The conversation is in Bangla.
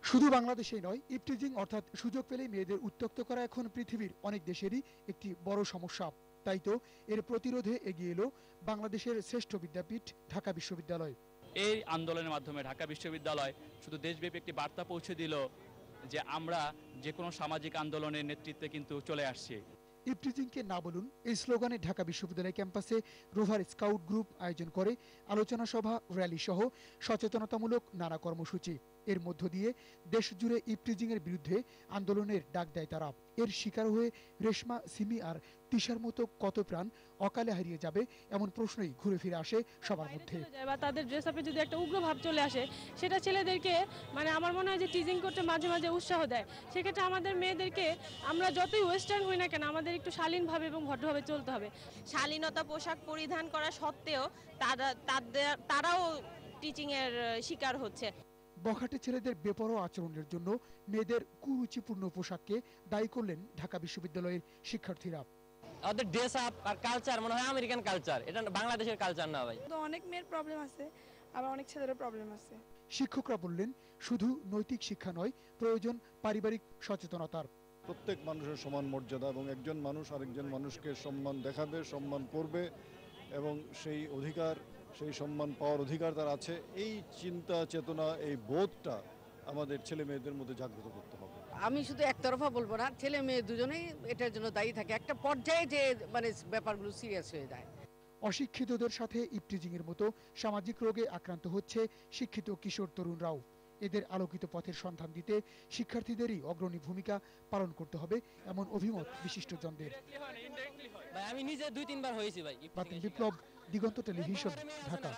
শুধু বাংলাদেশেই নয়, ইভটিজিং অর্থাৎ সুযোগ পেলেই মেয়েদের উত্ত্যক্ত করা এখন পৃথিবীর অনেক দেশেরই একটি বড় সমস্যা। তাই তো এর প্রতিরোধে এগিয়ে এলো বাংলাদেশের শ্রেষ্ঠ বিদ্যাপীঠ ঢাকা বিশ্ববিদ্যালয়। এই আন্দোলনের মাধ্যমে ঢাকা বিশ্ববিদ্যালয় শুধু দেশব্যাপী একটি বার্তা পৌঁছে দিল যে আমরা যে কোনো সামাজিক আন্দোলনের নেতৃত্বে কিন্তু চলে আসছি। ইভটিজিংকে না বলুন, এই স্লোগানে ঢাকা বিশ্ববিদ্যালয় ক্যাম্পাসে রোভার স্কাউট গ্রুপ আয়োজন করে আলোচনা সভা, র্যালি সহ সচেতনতামূলক নানা কর্মসূচি। এর মধ্য দিয়ে দেশজুড়ে ইভটিজিংয়ের বিরুদ্ধে আন্দোলনের ডাক দেয় তারা। এর শিকার হয়ে রেশমা, সিমি আর তিশার মতো কত প্রাণ অকালে হারিয়ে যাবে, এমন প্রশ্নই ঘুরে ফিরে আসে সবার মধ্যে। বা তাদের ড্রেস আপে যদি একটা উগ্র ভাব চলে আসে, সেটা ছেলেদেরকে আমার মনে হয় যে টিজিং করতে মাঝে মাঝে উৎসাহ দেয়। সেক্ষেত্রে আমাদের মেয়েদেরকে আমরা যতই ওয়েস্টার্ন হই না কেন, আমাদের একটু শালীনভাবে এবং ভদ্রভাবে চলতে হবে। শালীনতা পোশাক পরিধান করা সত্ত্বেও তারাও টিচিং এর শিকার হচ্ছে। বখাটে ছেলেদের বেপরোয়া আচরণের জন্য মেয়েদের কুরুচিপূর্ণ পোশাককে দায়ী করলেন ঢাকা বিশ্ববিদ্যালয়ের শিক্ষার্থীরা। ওদের ড্রেস আপ আর কালচার মনে হয় আমেরিকান কালচার, এটা বাংলাদেশের কালচার না ভাই। তো অনেক মেয়ের প্রবলেম আছে, আবার অনেক ছেলেরও প্রবলেম আছে। শিক্ষকরা বললেন, শুধু নৈতিক শিক্ষা নয়, প্রয়োজন পারিবারিক সচেতনতার। প্রত্যেক মানুষের সমান মর্যাদা এবং একজন মানুষ আরেকজন মানুষকে সম্মান দেখাবে, সম্মান করবে এবং সেই অধিকার, সেই সম্মান পাওয়ার অধিকার তার আছে। এই চিন্তা চেতনা, এই বোধটা আমাদের ছেলে মেয়েদের মধ্যে জাগ্রত করতে হবে। আমি শুধু একতরফা বলবো না, ছেলে মেয়ে দুজনেই এটার জন্য দায়ী থাকে। একটা পর্যায়ে যে ব্যাপারগুলো সিরিয়াস হয়ে যায়। অশিক্ষিতদের সাথে ইভটিজিংয়ের মতো সামাজিক রোগে আক্রান্ত হচ্ছে শিক্ষিত কিশোর তরুণরাও। এদের আলোকিত পথের সন্ধান দিতে শিক্ষার্থীদেরই অগ্রণী ভূমিকা পালন করতে হবে, এমন অভিমত বিশিষ্টজনদের। ভাই আমি নিজে 2-3 বার হয়েছি ভাই। বাতিল বিপ্লব, দিগন্ত টেলিভিশন, ঢাকা।